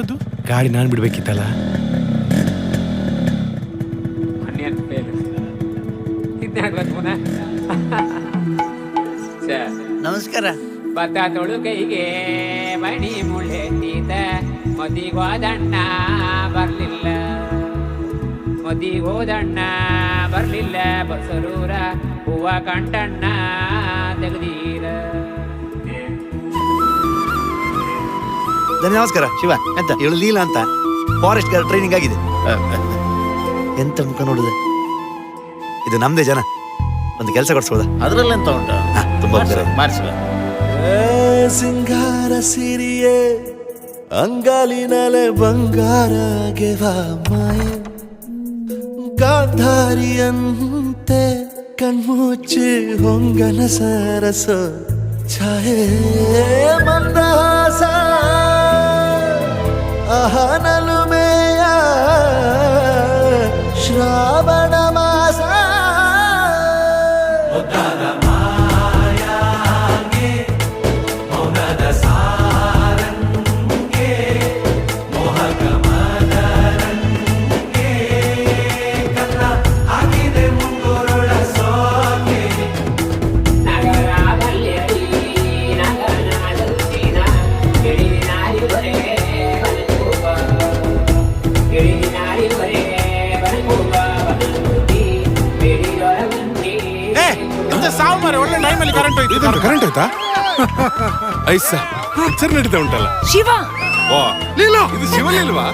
ಎಂತದ್ದು? ಗಾಡಿ ನಾನು ಬಿಡ್ಬೇಕಿತ್ತಲ್ಲ. ನಮಸ್ಕಾರ. ಭತ್ತ ತೊಳುಕೈಗೆ ಮಣಿ ಮುಳ್ಳೆತ್ತೀತ ಮದಿಗೋದಣ್ಣ ಬರ್ಲಿಲ್ಲ, ಮದಿಗೋದಣ್ಣ ಬರ್ಲಿಲ್ಲ, ಬಸರೂರ ಹೂವ ಕಂಟಣ್ಣ ತೆಗ್ದೀರ. ನಮಸ್ಕಾರ ಶಿವ. ಎಂತ ಇವಳು ಲೀಲಾ ಅಂತ ಫಾರೆಸ್ಟ್ ಗಾರ್ಡ್ ಟ್ರೈನಿಂಗ್ ಆಗಿದೆ. ಎಂತ ಮುಖ ನೋಡಿದೆ. ಇದು ನಮ್ದೇ ಜನ. ಒಂದು ಕೆಲಸ ಕೊಡ್ಸ್ಬೋದಾ? ಅದ್ರಲ್ಲಿ ಎಂತ ಉಂಟು? ತುಂಬಾ ಮಾಡಿಸುವ. ಸಿಂಗಾರ ಸಿರಿಯೇ ಅಂಗಾಲಿನಲೆ ಬಂಗಾರ ಗೆವಾ ಮಾಯೆ, ಗಾಂಧಾರಿಯಂತೆ ಕಣ್ಮುಚ್ಚಿ ಹೊಂಗನ ಸರಸ ಛಾಯೆ, ಮಂದಹಾಸ ಅಹನಲುಮೆಯ ಶ್ರಾವಣ ಮಾಸ. ಒಳ್ಳೆ ಟೈಮಲ್ಲಿ ಕರೆಂಟ್ ಹೋಯ್ತು. ಕರೆಂಟ್ ಹೋಯ್ತಾ? ಐಸ ಪಿಕ್ಚರ್ ನಡೀತಾ ಉಂಟಲ್ಲ. ಶಿವ. ಓ ಲೀಲಾ, ಇದು ಶಿವಲಿಲ್ವಾ?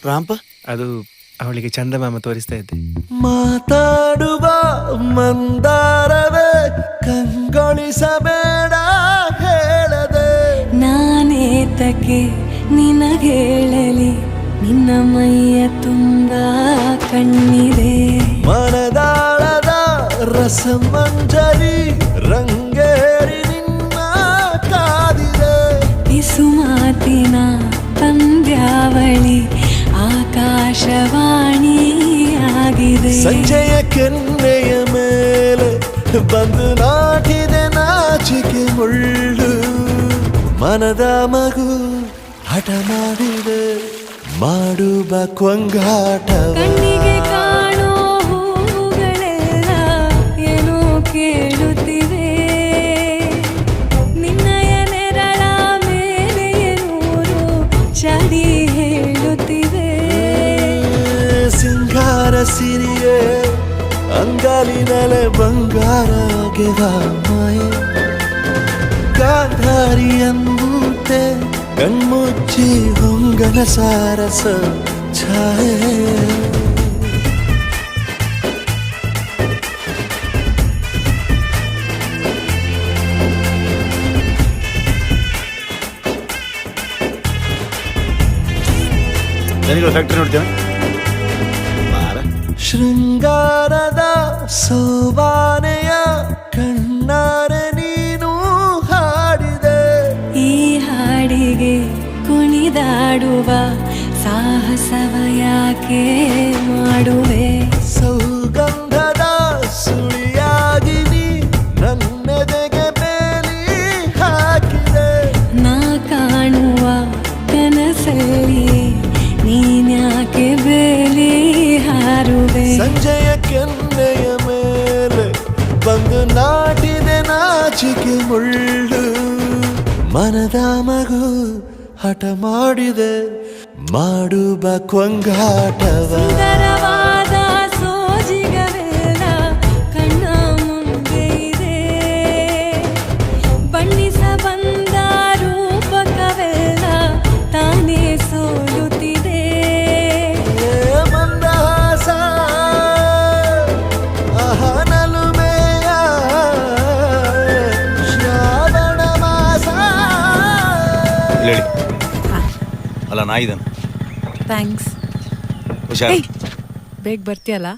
ರಾಂಪ, ಅದು ಅವಳಿಗೆ ಚಂದಮಾಮ ತೋರಿಸ್ತಾ ಇದ್ದೆ. ಮಾತಾಡುವ ಮಂದಾರವೇ ಕಂಗೊಳಿಸಬೇಡ ಹೇಳದೆ, ನಾನೇತಕ್ಕೆ ನಿನಗೇಳಲಿ, ನಿನ್ನ ಮೈಯ ತುಂಬ ಕಣ್ಣಿದೆ. ಮನದಾಳದ ರಸಮಂಜರಿ ರಂಗೇರಿ ನಿನ್ನ ಕಾದಿದೆ. ಪಿಸು ಮಾತಿನ ಪಂದ್ಯಾವಳಿ ಆಕಾಶವಾಣಿಯಾಗಿದೆ. ಸಂಜೆಯ ಕೆನ್ನೆಯ ಮೇಲೆ ಬಂದು ನಾಟಿದೆ ನಾಚಿಕೆ ಮುಳ್ಳು, ಮನದ ಮಗು ಹಠ ಮಾಡಿದೆ ಮಾಡುವ ಕೊಂಗಾಟವ. ಕಣ್ಣಿಗೆ ಕಾಣೋ ಹೂಗಳೆಲ್ಲ ಏನೋ ಕೇಳುತ್ತಿವೆ, ನಿನ್ನಯ ನೆರಳ ಮೇಲೆ ನೂರು ಚಡಿ ಹೇಳುತ್ತಿವೆ. ಸಿಂಗಾರ ಸಿರಿಯೇ ಅಂಗಾಲಿನಲೆ ಬಂಗಾರ ಗೆವಾ ಮಾಯೆ, ಗಾಂಧಾರಿಯಂತೆ ಕಣ್ಮುಚ್ಚಿ ಹೊಂಗನ ಸಾರಸ ಛಾಯೆ. ಫ್ಯಾಕ್ಟ್ರಿ ನೋಡ್ತೇವೆ. ಶೃಂಗಾರದ ಸೋಬಾನೆಯ ಕಣ್ಣಾರೆ ನೀನು ಹಾಡಿದೆ. ಈ ಹಾಡಿಗೆ ಕುಣಿದಾಡುವ ಸಾಹಸವ ಯಾಕೆ ಮಾಡುವೆ? ಸೌಗಂಧದ ಸುಳಿಯಾಗಿ ನೀ ನನ್ನೆದೆಗೆ ಬೇಲಿ ಹಾಕಿದೆ. ನಾ ಕಾಣುವ ಕನಸಲ್ಲಿ ನೀನ್ಯಾಕೆ ಬೇಲಿ ಹಾರುವೆ? ಸಂಜೆಯ ಕೆನ್ನೆಯ ಮೇಲೆ ಬಂದು ನಾಟಿದೆ ನಾಚಿಕೆ ಮುಳ್ಳು, ಮನದ ಮಗು ಹಠ ಮಾಡಿದೆ ಮಾಡುವ ಕೊಂಗಾಟವ. ಸುಂದರವಾದ ಸೋಜಿಗವೆಲ್ಲ ಕಣ್ಣ ಮುಂದೆ ಇದೆ, ಬಣ್ಣಿಸ ಬಂದ ರೂಪಕವೆಲ್ಲ ತಾನೇ ಸೋಲುತ್ತಿದೆ. ಮಂದಹಾಸ ಅಹನಲುಮೆಯ ಶ್ರಾವಣ ಮಾಸ. ಹೇಳಿ ಅಲ್ಲ, ನಾಯಿದನು. ಥ್ಯಾಂಕ್ಸ್. ಹುಷಾರು. ಬೇಗ ಬರ್ತೀಯಲ್ಲ?